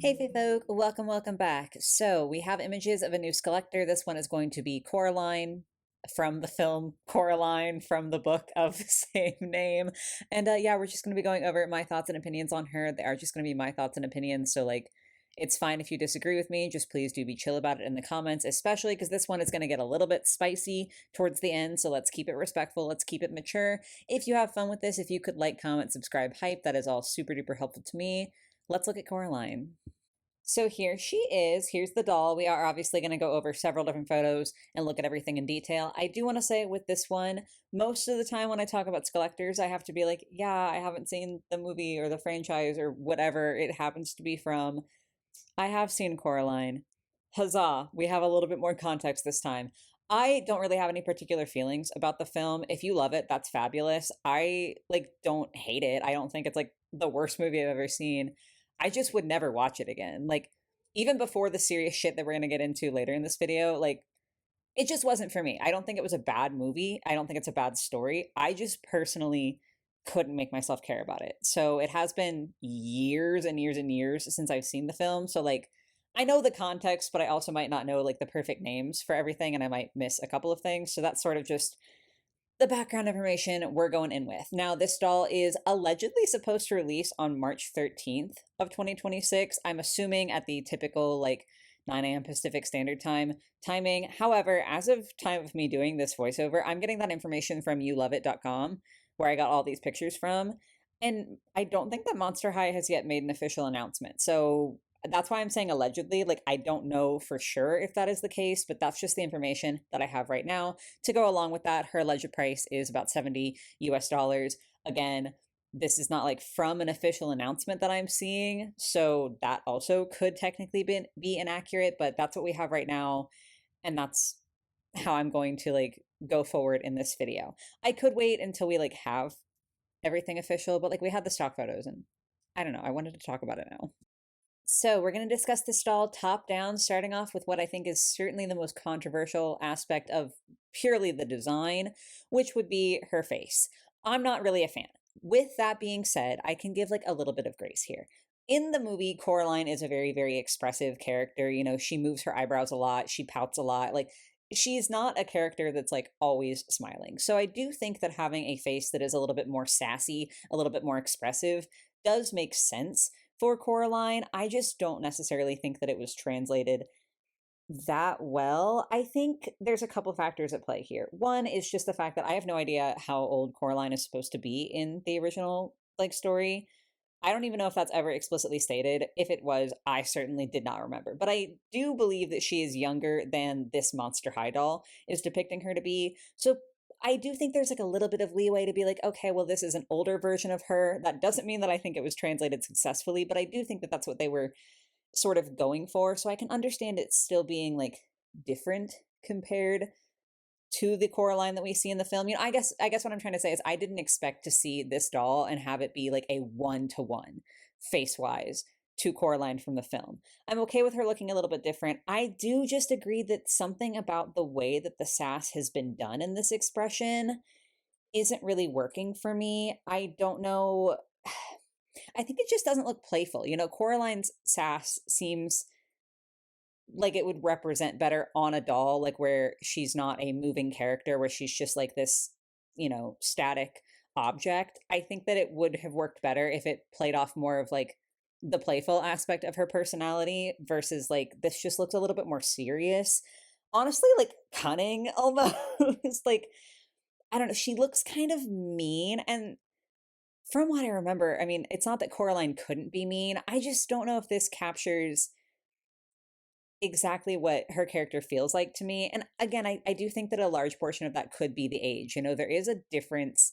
Hey, Fae folk, welcome back. So, we have images of a new Skullector. This one is going to be Coraline from the film Coraline from the book of the same name. And yeah, we're just going to be going over my thoughts and opinions on her. They are just going to be my thoughts and opinions. So, like, it's fine if you disagree with me. Just please do be chill about it in the comments, especially because this one is going to get a little bit spicy towards the end. So, let's keep it respectful. Let's keep it mature. If you have fun with this, if you could like, comment, subscribe, hype, that is all super duper helpful to me. Let's look at Coraline. So here she is. Here's the doll. We are obviously going to go over several different photos and look at everything in detail. I do want to say with this one, most of the time when I talk about Skullectors, I have to be like, yeah, I haven't seen the movie or the franchise or whatever it happens to be from. I have seen Coraline. Huzzah, we have a little bit more context this time. I don't really have any particular feelings about the film. If you love it, that's fabulous. I don't hate it. I don't think it's like the worst movie I've ever seen. I just would never watch it again. Like even before the serious shit that we're going to get into later in this video, like it just wasn't for me. I don't think it was a bad movie. I don't think it's a bad story. I just personally couldn't make myself care about it. So it has been years and years and years since I've seen the film. So like I know the context, but I also might not know like the perfect names for everything and I might miss a couple of things. So that's sort of just the background information we're going in with. Now, this doll is allegedly supposed to release on March 13th of 2026. I'm assuming at the typical like 9 a.m. Pacific Standard Time timing. However, as of time of me doing this voiceover, I'm getting that information from youloveit.com where I got all these pictures from. And I don't think that Monster High has yet made an official announcement. So that's why I'm saying allegedly. Like, I don't know for sure if that is the case, but that's just the information that I have right now. To go along with that, her alleged price is about 70 US dollars. Again, this is not like from an official announcement that I'm seeing, so that also could technically be inaccurate, but that's what we have right now, and that's how I'm going to like go forward in this video. I could wait until we like have everything official, but like we had the stock photos and I don't know, I wanted to talk about it now. So, we're going to discuss this doll top down, starting off with what I think is certainly the most controversial aspect of purely the design, which would be her face. I'm not really a fan. With that being said, I can give like a little bit of grace here. In the movie, Coraline is a very, very expressive character. You know, she moves her eyebrows a lot, she pouts a lot. Like, she's not a character that's like always smiling. So, I do think that having a face that is a little bit more sassy, a little bit more expressive, does make sense for Coraline. I just don't necessarily think that it was translated that well. I think there's a couple factors at play here. One is just the fact that I have no idea how old Coraline is supposed to be in the original like story. I don't even know if that's ever explicitly stated. If it was, I certainly did not remember. But I do believe that she is younger than this Monster High doll is depicting her to be. So I do think there's like a little bit of leeway to be like, okay, well, this is an older version of her. That doesn't mean that I think it was translated successfully, but I do think that that's what they were sort of going for. So I can understand it still being like different compared to the Coraline that we see in the film. You know, I guess what I'm trying to say is I didn't expect to see this doll and have it be like a 1-to-1 face-wise to Coraline from the film. I'm okay with her looking a little bit different. I do just agree that something about the way that the sass has been done in this expression isn't really working for me. I don't know. I think it just doesn't look playful. You know, Coraline's sass seems like it would represent better on a doll, like where she's not a moving character, where she's just like this, you know, static object. I think that it would have worked better if it played off more of like the playful aspect of her personality versus like this just looks a little bit more serious. Honestly, like cunning almost. Like, I don't know, she looks kind of mean. And from what I remember, I mean, it's not that Coraline couldn't be mean. I just don't know if this captures exactly what her character feels like to me. And again, I do think that a large portion of that could be the age. You know, there is a difference.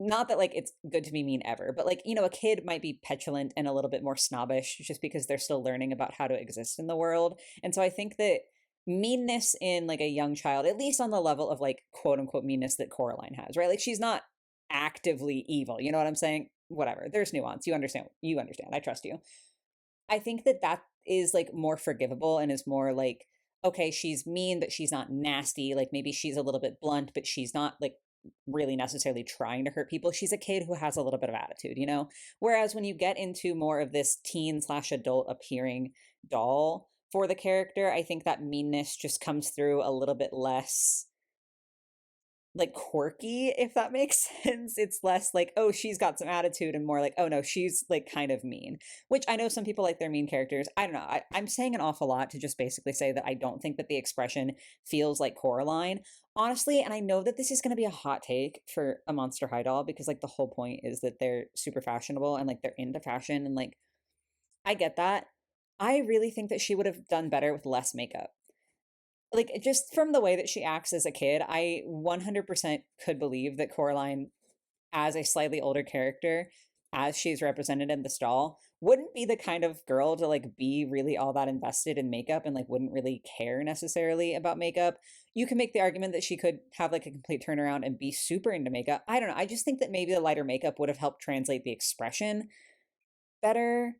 Not that like it's good to be mean ever, but like, you know, a kid might be petulant and a little bit more snobbish just because they're still learning about how to exist in the world. And so I think that meanness in like a young child, at least on the level of like quote unquote meanness that Coraline has, right? Like she's not actively evil. You know what I'm saying? Whatever. There's nuance. You understand. You understand. I trust you. I think that that is like more forgivable and is more like, okay, she's mean, but she's not nasty. Like maybe she's a little bit blunt, but she's not like really necessarily trying to hurt people. She's a kid who has a little bit of attitude, you know? Whereas when you get into more of this teen slash adult appearing doll for the character, I think that meanness just comes through a little bit less like quirky, if that makes sense. It's less like, oh, she's got some attitude, and more like, oh no, she's like kind of mean. Which I know some people like their mean characters. I don't know. I'm saying an awful lot to just basically say that I don't think that the expression feels like Coraline. Honestly, and I know that this is going to be a hot take for a Monster High doll because like the whole point is that they're super fashionable and like they're into fashion and like I get that. I really think that she would have done better with less makeup. Like just from the way that she acts as a kid, I 100% could believe that Coraline, as a slightly older character, as she's represented in the stall, wouldn't be the kind of girl to like be really all that invested in makeup and like wouldn't really care necessarily about makeup. You can make the argument that she could have like a complete turnaround and be super into makeup. I don't know. I just think that maybe the lighter makeup would have helped translate the expression better.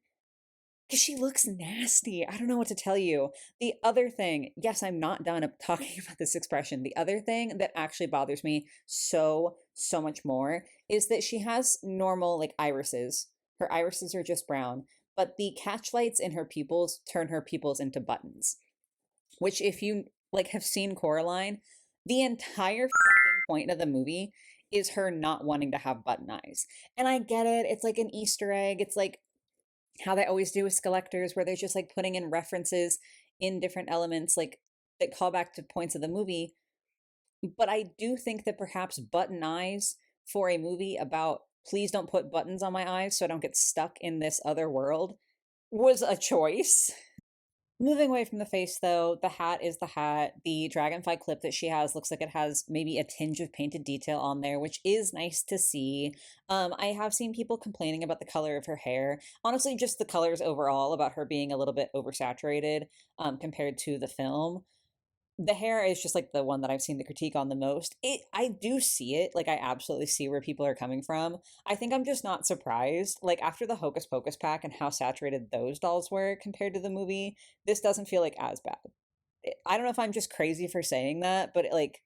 Because she looks nasty. I don't know what to tell you. The other thing, yes, I'm not done talking about this expression. The other thing that actually bothers me so much more is that she has normal, like, irises. Her irises are just brown, but the catch lights in her pupils turn her pupils into buttons. Which, if you, like, have seen Coraline, the entire fucking point of the movie is her not wanting to have button eyes. And I get it. It's like an Easter egg. It's like how they always do with Skelectors, where they're just like putting in references in different elements, like that call back to points of the movie. But I do think that perhaps button eyes for a movie about please don't put buttons on my eyes so I don't get stuck in this other world was a choice. Moving away from the face, though, the hat is the hat. The dragonfly clip that she has looks like it has maybe a tinge of painted detail on there, which is nice to see. I have seen people complaining about the color of her hair. Honestly, just the colors overall, about her being a little bit oversaturated compared to the film. The hair is just like the one that I've seen the critique on the most. I do see it. Like I absolutely see where people are coming from. I think I'm just not surprised. Like after the Hocus Pocus pack and how saturated those dolls were compared to the movie, this doesn't feel like as bad. I don't know if I'm just crazy for saying that, but like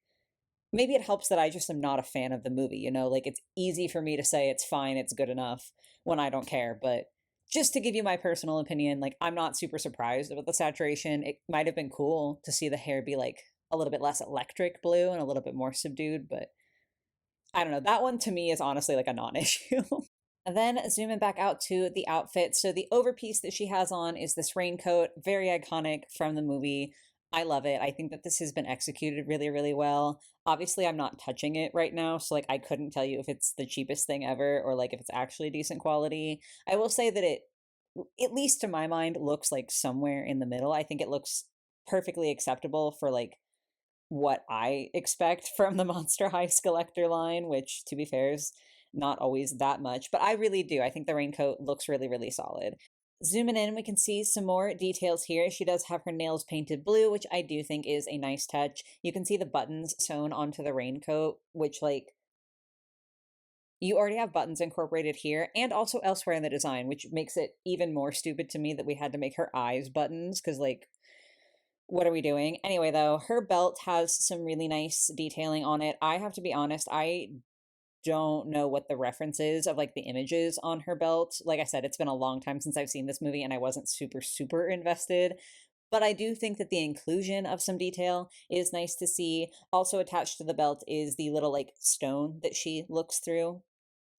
maybe it helps that I just am not a fan of the movie, you know? Like it's easy for me to say it's fine, it's good enough when I don't care, but just to give you my personal opinion, like I'm not super surprised about the saturation. It might have been cool to see the hair be like a little bit less electric blue and a little bit more subdued, but I don't know. That one to me is honestly like a non-issue. And then zooming back out to the outfit. So the overpiece that she has on is this raincoat, very iconic from the movie. I love it. I think that this has been executed really well. Obviously, I'm not touching it right now, so like I couldn't tell you if it's the cheapest thing ever or like if it's actually decent quality. I will say that it, at least to my mind, looks like somewhere in the middle. I think it looks perfectly acceptable for like what I expect from the Monster High Skullector line, which to be fair is not always that much, but I really do. I think the raincoat looks really solid. Zooming in, we can see some more details here. She does have her nails painted blue, which I do think is a nice touch. You can see the buttons sewn onto the raincoat, which like you already have buttons incorporated here and also elsewhere in the design, which makes it even more stupid to me that we had to make her eyes buttons because like what are we doing? Anyway, though, her belt has some really nice detailing on it. I have to be honest, I don't know what the reference is of like the images on her belt. Like I said, it's been a long time since I've seen this movie and I wasn't super invested. But I do think that the inclusion of some detail is nice to see. Also attached to the belt is the little like stone that she looks through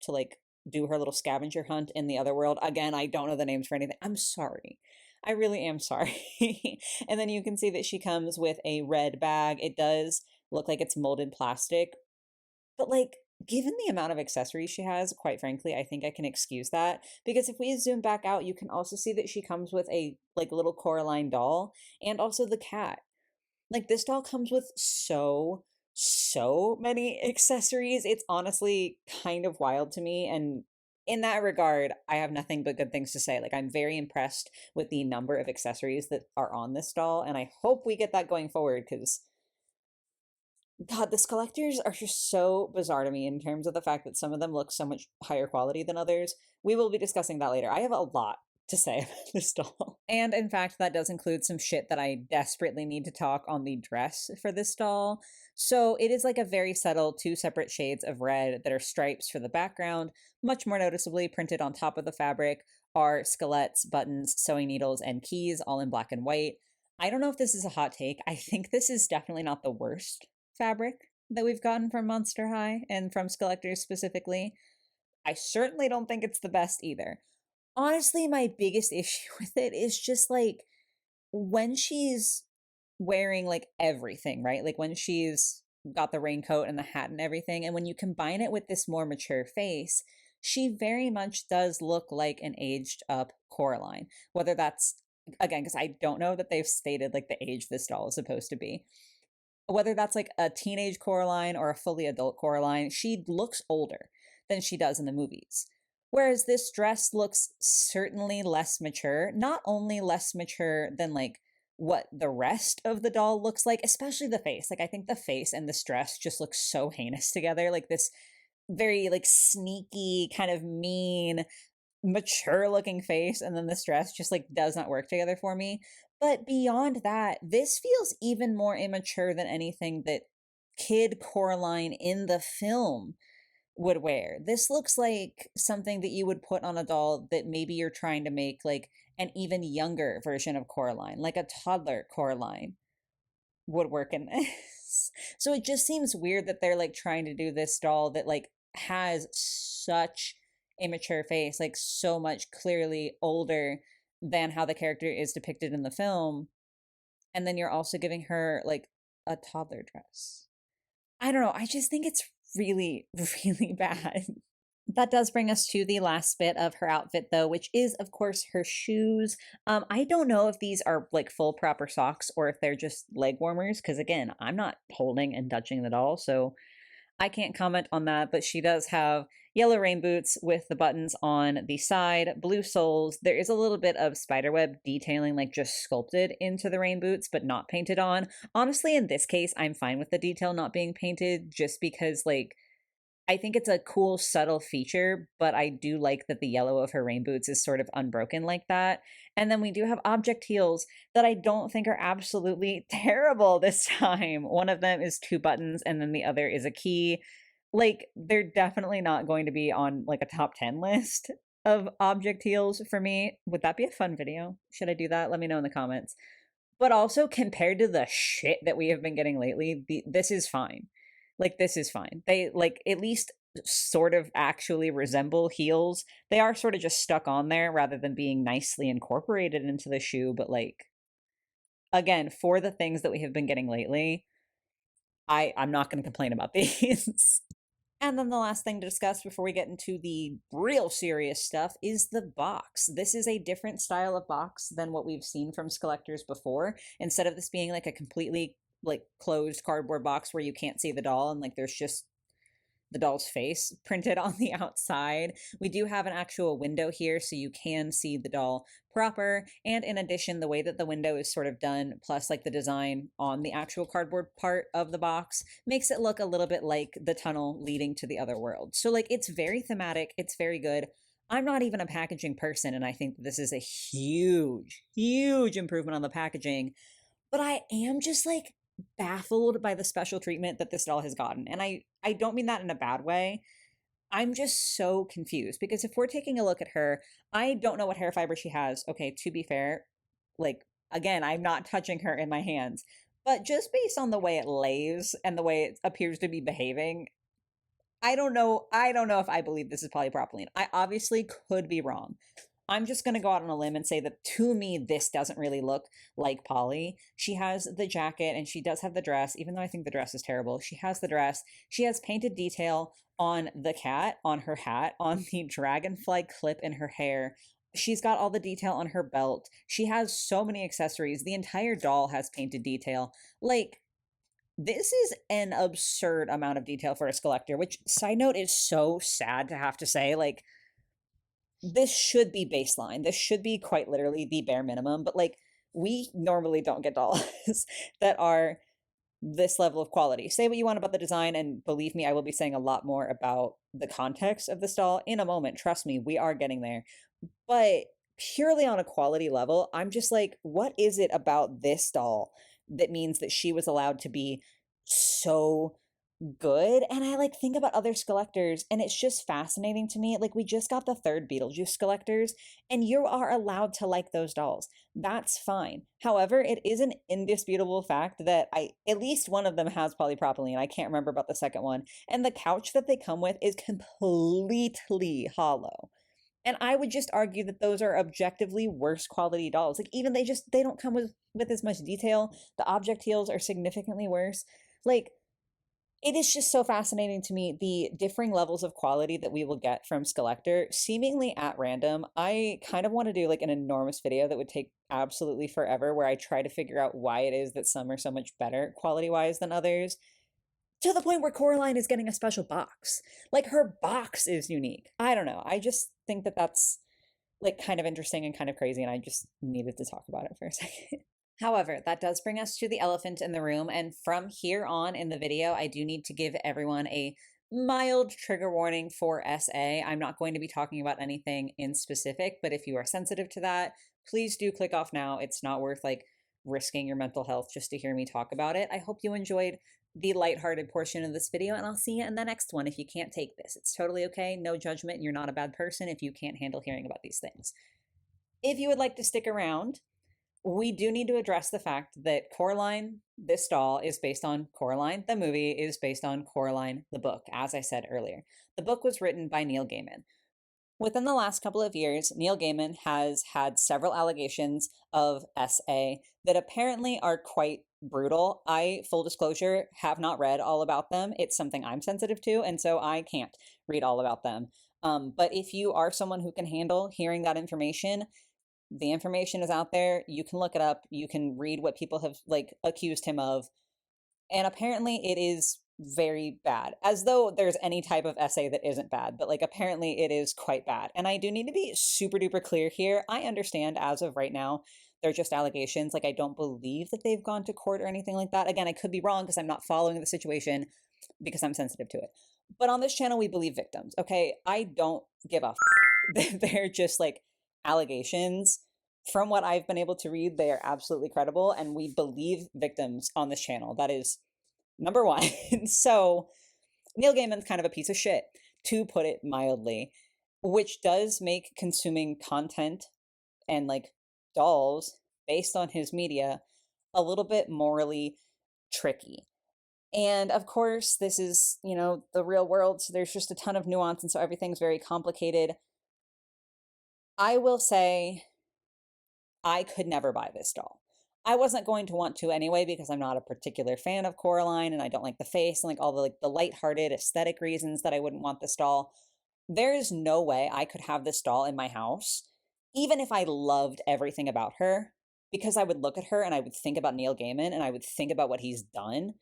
to like do her little scavenger hunt in the other world. Again, I don't know the names for anything. I'm sorry. I really am sorry. And then you can see that she comes with a red bag. It does look like it's molded plastic, but like given the amount of accessories she has, quite frankly, I think I can excuse that because if we zoom back out, you can also see that she comes with a like little Coraline doll and also the cat. Like this doll comes with so many accessories. It's honestly kind of wild to me, and in that regard, I have nothing but good things to say. Like I'm very impressed with the number of accessories that are on this doll, and I hope we get that going forward because God, the Skelectors are just so bizarre to me in terms of the fact that some of them look so much higher quality than others. We will be discussing that later. I have a lot to say about this doll. And in fact, that does include some shit that I desperately need to talk on the dress for this doll. So it is like a very subtle two separate shades of red that are stripes for the background. Much more noticeably printed on top of the fabric are skelettes, buttons, sewing needles, and keys, all in black and white. I don't know if this is a hot take. I think this is definitely not the worst fabric that we've gotten from Monster High and from Skullectors specifically. I certainly don't think it's the best either. Honestly, my biggest issue with it is just like when she's wearing like everything, right? Like when she's got the raincoat and the hat and everything, and when you combine it with this more mature face, she very much does look like an aged up Coraline. Whether that's, again, because I don't know that they've stated like the age this doll is supposed to be, whether that's like a teenage Coraline or a fully adult Coraline, she looks older than she does in the movies. Whereas this dress looks certainly less mature, not only less mature than like what the rest of the doll looks like, especially the face. Like I think the face and this dress just look so heinous together, like this very like sneaky kind of mean mature looking face, and then the dress just like does not work together for me. But beyond that, this feels even more immature than anything that kid Coraline in the film would wear. This looks like something that you would put on a doll that maybe you're trying to make like an even younger version of Coraline, like a toddler Coraline would work in this. So it just seems weird that they're like trying to do this doll that like has such a mature face, like so much clearly older than how the character is depicted in the film. And then you're also giving her like a toddler dress. I don't know. I just think it's really, really bad. That does bring us to the last bit of her outfit, though, which is, of course, her shoes. I don't know if these are like full proper socks or if they're just leg warmers, because again, I'm not holding and touching the doll, so I can't comment on that. But she does have yellow rain boots with the buttons on the side, blue soles. There is a little bit of spiderweb detailing, like just sculpted into the rain boots, but not painted on. Honestly, in this case, I'm fine with the detail not being painted just because, like, I think it's a cool, subtle feature, but I do like that the yellow of her rain boots is sort of unbroken like that. And then we do have object heels that I don't think are absolutely terrible this time. One of them is two buttons, and then the other is a key. Like, they're definitely not going to be on like a top 10 list of object heels for me. Would that be a fun video? Should I do that? Let me know in the comments. But also, compared to the shit that we have been getting lately, this is fine. Like, this is fine. They, like, at least sort of actually resemble heels. They are sort of just stuck on there rather than being nicely incorporated into the shoe. But, like, again, for the things that we have been getting lately, I'm not going to complain about these. And then the last thing to discuss before we get into the real serious stuff is the box. This is a different style of box than what we've seen from Skullectors before. Instead of this being like a completely like closed cardboard box where you can't see the doll and like there's just the doll's face printed on the outside, we do have an actual window here so you can see the doll proper. And in addition, the way that the window is sort of done, plus like the design on the actual cardboard part of the box, makes it look a little bit like the tunnel leading to the other world. So like it's very thematic, it's very good. I'm not even a packaging person, and I think this is a huge, huge improvement on the packaging. But I am just like baffled by the special treatment that this doll has gotten. And I don't mean that in a bad way. I'm just so confused because if we're taking a look at her, I don't know what hair fiber she has. Okay, to be fair, like again, I'm not touching her in my hands. But just based on the way it lays and the way it appears to be behaving, I don't know. I don't know if I believe this is polypropylene. I obviously could be wrong. I'm just going to go out on a limb and say that to me, this doesn't really look like Polly. She has the jacket and she does have the dress, even though I think the dress is terrible. She has the dress. She has painted detail on the cat, on her hat, on the dragonfly clip in her hair. She's got all the detail on her belt. She has so many accessories. The entire doll has painted detail. Like, this is an absurd amount of detail for a Skullector, which, side note, is so sad to have to say. Like, this should be baseline. This should be quite literally the bare minimum, but like we normally don't get dolls that are this level of quality. Say what you want about the design, and believe me, I will be saying a lot more about the context of this doll in a moment. Trust me, we are getting there. But purely on a quality level, I'm just like, what is it about this doll that means that she was allowed to be so good? And I like think about other Skelectors, and it's just fascinating to me. Like, we just got the third Beetlejuice Skelectors, and you are allowed to like those dolls. That's fine. However, it is an indisputable fact that at least one of them has polypropylene. I can't remember about the second one. And the couch that they come with is completely hollow. And I would just argue that those are objectively worse quality dolls. Like, even they don't come with as much detail. The object heels are significantly worse. Like, it is just so fascinating to me the differing levels of quality that we will get from Skelector, seemingly at random. I kind of want to do like an enormous video that would take absolutely forever, where I try to figure out why it is that some are so much better quality wise than others, to the point where Coraline is getting a special box. Like, her box is unique. I don't know. I just think that that's like kind of interesting and kind of crazy, and I just needed to talk about it for a second. However, that does bring us to the elephant in the room, and from here on in the video, I do need to give everyone a mild trigger warning for SA. I'm not going to be talking about anything in specific, but if you are sensitive to that, please do click off now. It's not worth like risking your mental health just to hear me talk about it. I hope you enjoyed the lighthearted portion of this video, and I'll see you in the next one if you can't take this. It's totally okay. No judgment. You're not a bad person if you can't handle hearing about these things. If you would like to stick around, we do need to address the fact that Coraline, this doll, is based on Coraline. The movie is based on Coraline, the book, as I said earlier. The book was written by Neil Gaiman. Within the last couple of years, Neil Gaiman has had several allegations of SA that apparently are quite brutal. I, full disclosure, have not read all about them. It's something I'm sensitive to, and so I can't read all about them. But if you are someone who can handle hearing that information, the information is out there. You can look it up. You can read what people have like accused him of. And apparently it is very bad, as though there's any type of essay that isn't bad, but like apparently it is quite bad. And I do need to be super duper clear here. I understand as of right now, they're just allegations. Like, I don't believe that they've gone to court or anything like that. Again, I could be wrong because I'm not following the situation because I'm sensitive to it. But on this channel, we believe victims. Okay. I don't give a they're just like allegations. From what I've been able to read, they are absolutely credible, and we believe victims on this channel. That is number one. So Neil Gaiman's kind of a piece of shit, to put it mildly, which does make consuming content and like dolls based on his media a little bit morally tricky. And of course, this is, the real world, so there's just a ton of nuance, and so everything's very complicated. I will say I could never buy this doll. I wasn't going to want to anyway because I'm not a particular fan of Coraline, and I don't like the face and like all the lighthearted aesthetic reasons that I wouldn't want this doll. There is no way I could have this doll in my house, even if I loved everything about her, because I would look at her and I would think about Neil Gaiman and I would think about what he's done,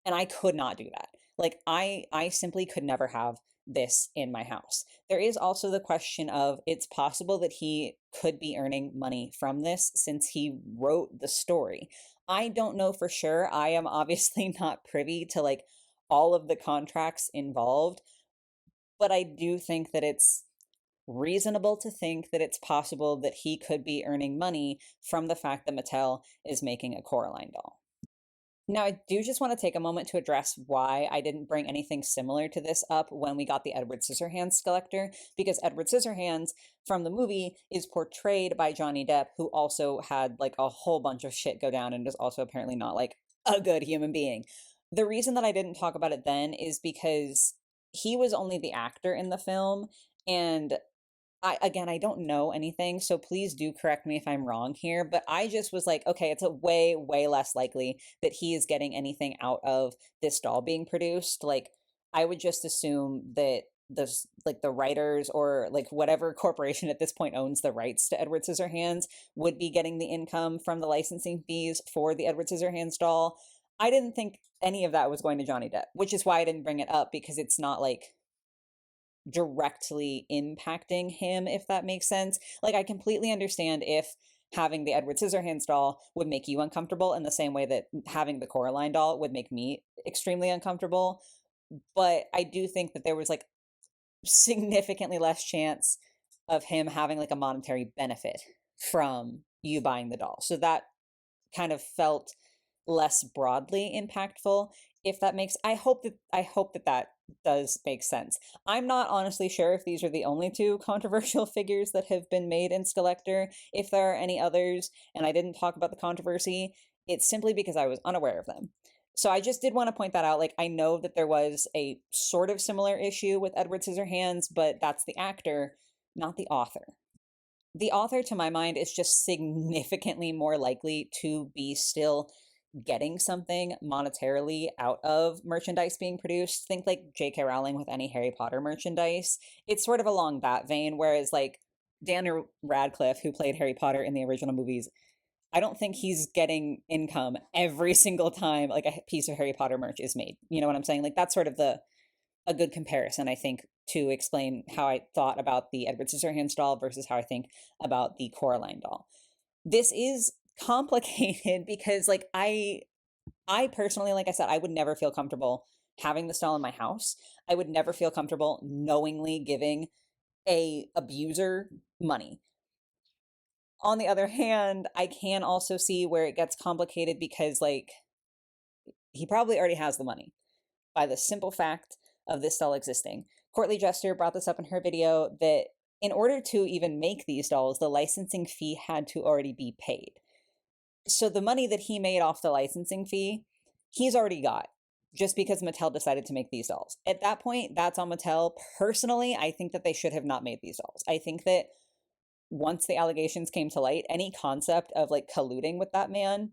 and I could not do that. Like, I simply could never have this in my house. There is also the question of, it's possible that he could be earning money from this since he wrote the story. I don't know for sure. I am obviously not privy to like all of the contracts involved, but I do think that it's reasonable to think that it's possible that he could be earning money from the fact that Mattel is making a Coraline doll. Now, I do just want to take a moment to address why I didn't bring anything similar to this up when we got the Edward Scissorhands Skelector, because Edward Scissorhands from the movie is portrayed by Johnny Depp, who also had like a whole bunch of shit go down and is also apparently not like a good human being. The reason that I didn't talk about it then is because he was only the actor in the film, and I don't know anything, so please do correct me if I'm wrong here, but I just was like, okay, it's a way, way less likely that he is getting anything out of this doll being produced. Like, I would just assume that the writers or like whatever corporation at this point owns the rights to Edward Scissorhands would be getting the income from the licensing fees for the Edward Scissorhands doll. I didn't think any of that was going to Johnny Depp, which is why I didn't bring it up, because it's not like directly impacting him, if that makes sense. Like, I completely understand if having the Edward Scissorhands doll would make you uncomfortable in the same way that having the Coraline doll would make me extremely uncomfortable. But I do think that there was like significantly less chance of him having like a monetary benefit from you buying the doll. So that kind of felt less broadly impactful, if that makes I hope that does make sense. I'm not honestly sure if these are the only two controversial figures that have been made in Skelector. If there are any others and I didn't talk about the controversy, it's simply because I was unaware of them. So I just did want to point that out. Like, I know that there was a sort of similar issue with Edward Scissorhands, but that's the actor, not the author. The author, to my mind, is just significantly more likely to be still getting something monetarily out of merchandise being produced. Think like J.K. Rowling with any Harry Potter merchandise. It's sort of along that vein, whereas like Daniel Radcliffe, who played Harry Potter in the original movies, I don't think he's getting income every single time like a piece of Harry Potter merch is made. You know what I'm saying? Like that's sort of the a good comparison, I think, to explain how I thought about the Edward Scissorhands doll versus how I think about the Coraline doll. This is complicated because like I personally, like I said, I would never feel comfortable having this doll in my house. I would never feel comfortable knowingly giving a abuser money. On the other hand, I can also see where it gets complicated because like he probably already has the money by the simple fact of this doll existing. Courtly Jester brought this up in her video that in order to even make these dolls, the licensing fee had to already be paid. So the money that he made off the licensing fee, he's already got just because Mattel decided to make these dolls. At that point, that's on Mattel. Personally, I think that they should have not made these dolls. I think that once the allegations came to light, any concept of like colluding with that man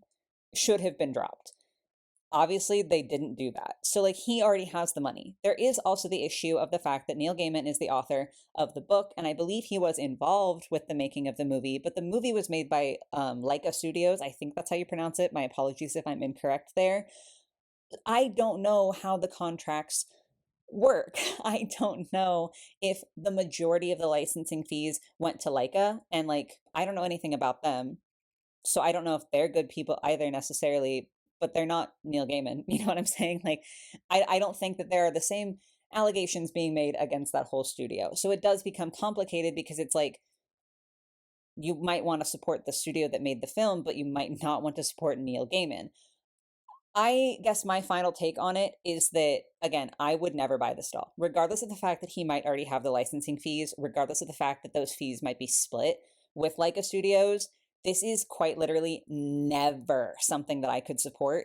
should have been dropped. Obviously, they didn't do that. So, like, he already has the money. There is also the issue of the fact that Neil Gaiman is the author of the book, and I believe he was involved with the making of the movie, but the movie was made by Leica Studios. I think that's how you pronounce it. My apologies if I'm incorrect there. I don't know how the contracts work. I don't know if the majority of the licensing fees went to Leica, and, like, I don't know anything about them. So I don't know if they're good people either necessarily, but they're not Neil Gaiman. You know what I'm saying? Like, I don't think that there are the same allegations being made against that whole studio. So it does become complicated because it's like you might want to support the studio that made the film, but you might not want to support Neil Gaiman. I guess my final take on it is that, again, I would never buy this doll, regardless of the fact that he might already have the licensing fees, regardless of the fact that those fees might be split with Leica Studios. This is quite literally never something that I could support.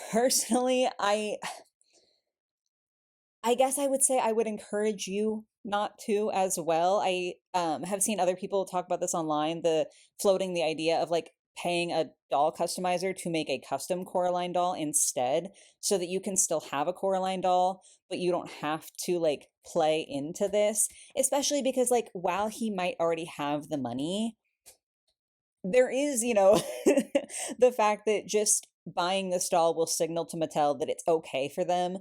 Personally, I guess I would say I would encourage you not to as well. I have seen other people talk about this online, the floating the idea of like paying a doll customizer to make a custom Coraline doll instead so that you can still have a Coraline doll, but you don't have to like play into this, especially because like while he might already have the money, there is, the fact that just buying this doll will signal to Mattel that it's okay for them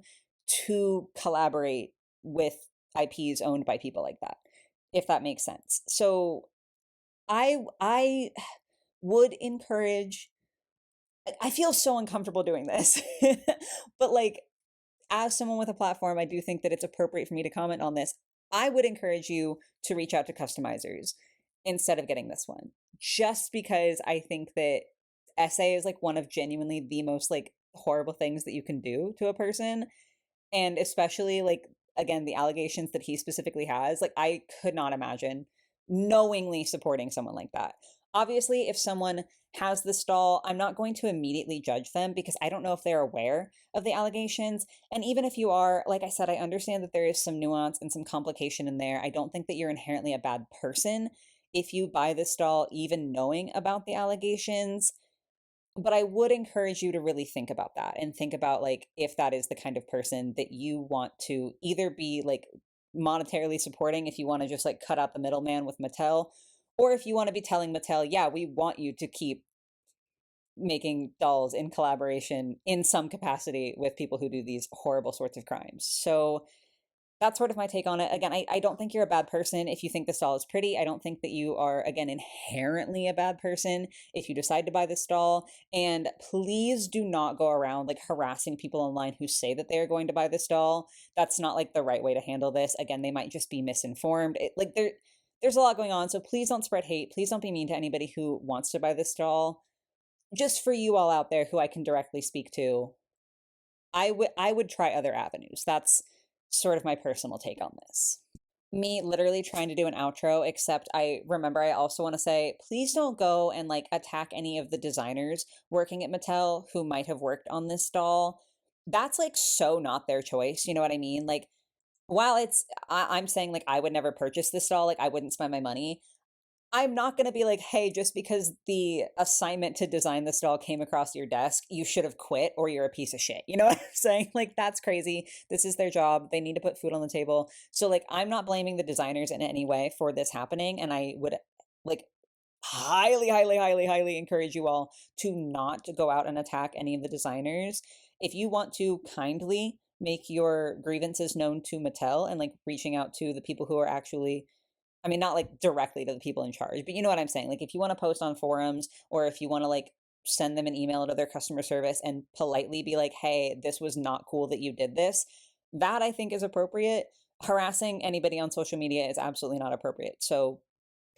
to collaborate with IPs owned by people like that, if that makes sense. So I would encourage I feel so uncomfortable doing this. But like as someone with a platform, I do think that it's appropriate for me to comment on this. I would encourage you to reach out to customizers instead of getting this one. Just because I think that essay is like one of genuinely the most like horrible things that you can do to a person. And especially like again, the allegations that he specifically has, like I could not imagine knowingly supporting someone like that. Obviously, if someone has this doll, I'm not going to immediately judge them because I don't know if they're aware of the allegations. And even if you are, like I said, I understand that there is some nuance and some complication in there. I don't think that you're inherently a bad person if you buy this doll, even knowing about the allegations. But I would encourage you to really think about that and think about like if that is the kind of person that you want to either be like monetarily supporting, if you want to just like cut out the middleman with Mattel, or if you want to be telling Mattel, yeah, we want you to keep making dolls in collaboration in some capacity with people who do these horrible sorts of crimes. So that's sort of my take on it. Again, I don't think you're a bad person if you think this doll is pretty. I don't think that you are, again, inherently a bad person if you decide to buy this doll. And please do not go around like harassing people online who say that they are going to buy this doll. That's not like the right way to handle this. Again, they might just be misinformed. Like there's a lot going on. So please don't spread hate. Please don't be mean to anybody who wants to buy this doll. Just for you all out there who I can directly speak to, I would try other avenues. That's sort of my personal take on this. Me literally trying to do an outro, except I also want to say, please don't go and like attack any of the designers working at Mattel who might have worked on this doll. That's like so not their choice. You know what I mean? Like, while I'm saying like I would never purchase this doll, like I wouldn't spend my money. I'm not going to be like, hey, just because the assignment to design this doll came across your desk, you should have quit or you're a piece of shit. You know what I'm saying? Like, that's crazy. This is their job. They need to put food on the table. So, like, I'm not blaming the designers in any way for this happening. And I would, like, highly, highly, highly, highly encourage you all to not go out and attack any of the designers. If you want to kindly make your grievances known to Mattel and, like, reaching out to the people who are actually, I mean, not like directly to the people in charge, but you know what I'm saying? Like, if you want to post on forums or if you want to like send them an email to their customer service and politely be like, hey, this was not cool that you did this, that I think is appropriate. Harassing anybody on social media is absolutely not appropriate. So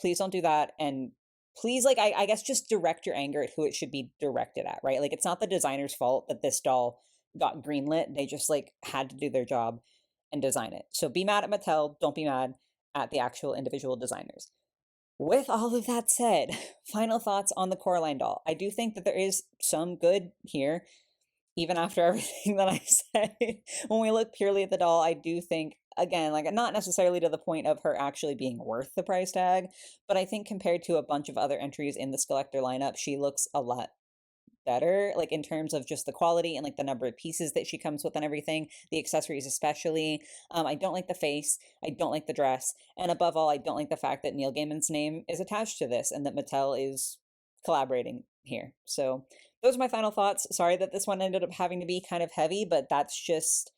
please don't do that. And please, like, I guess just direct your anger at who it should be directed at, right? Like, it's not the designer's fault that this doll got greenlit. They just like had to do their job and design it. So be mad at Mattel. Don't be mad at the actual individual designers. With all of that said, final thoughts on the Coraline doll. I do think that there is some good here, even after everything that I said. When we look purely at the doll, I do think, again, like not necessarily to the point of her actually being worth the price tag, but I think compared to a bunch of other entries in the Skullector lineup, she looks a lot better, like in terms of just the quality and like the number of pieces that she comes with and everything, the accessories especially. I don't like the face, I don't like the dress, and above all, I don't like the fact that Neil Gaiman's name is attached to this and that Mattel is collaborating here. So those are my final thoughts. Sorry that this one ended up having to be kind of heavy, but that's just,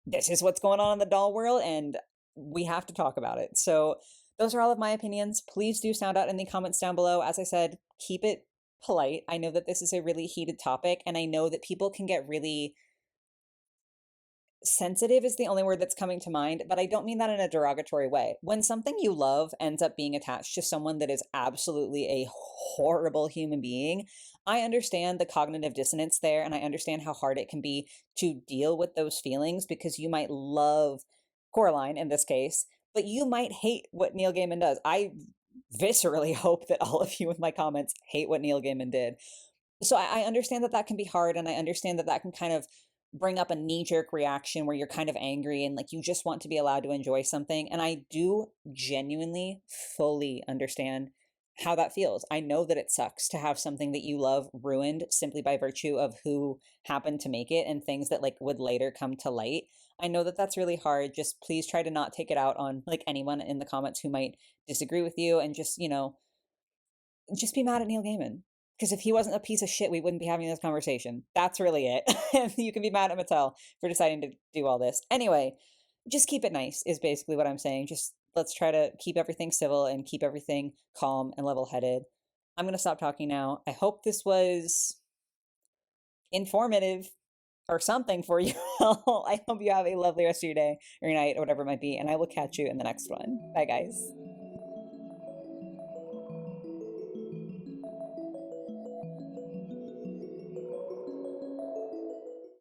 this is what's going on in the doll world and we have to talk about it. So those are all of my opinions. Please do sound out in the comments down below. As I said, keep it polite. I know that this is a really heated topic, and I know that people can get really sensitive is the only word that's coming to mind, but I don't mean that in a derogatory way. When something you love ends up being attached to someone that is absolutely a horrible human being, I understand the cognitive dissonance there, and I understand how hard it can be to deal with those feelings because you might love Coraline in this case, but you might hate what Neil Gaiman does. I viscerally hope that all of you in my comments hate what Neil Gaiman did. So I understand that that can be hard, and I understand that that can kind of bring up a knee-jerk reaction where you're kind of angry and like you just want to be allowed to enjoy something. And I do genuinely fully understand how that feels. I know that it sucks to have something that you love ruined simply by virtue of who happened to make it and things that like would later come to light. I know that that's really hard. Just please try to not take it out on like anyone in the comments who might disagree with you, and just, you know, just be mad at Neil Gaiman. Because if he wasn't a piece of shit, we wouldn't be having this conversation. That's really it. And you can be mad at Mattel for deciding to do all this. Anyway, just keep it nice is basically what I'm saying. Just let's try to keep everything civil and keep everything calm and level-headed. I'm going to stop talking now. I hope this was informative or something for you all. I hope you have a lovely rest of your day or your night or whatever it might be. And I will catch you in the next one. Bye, guys.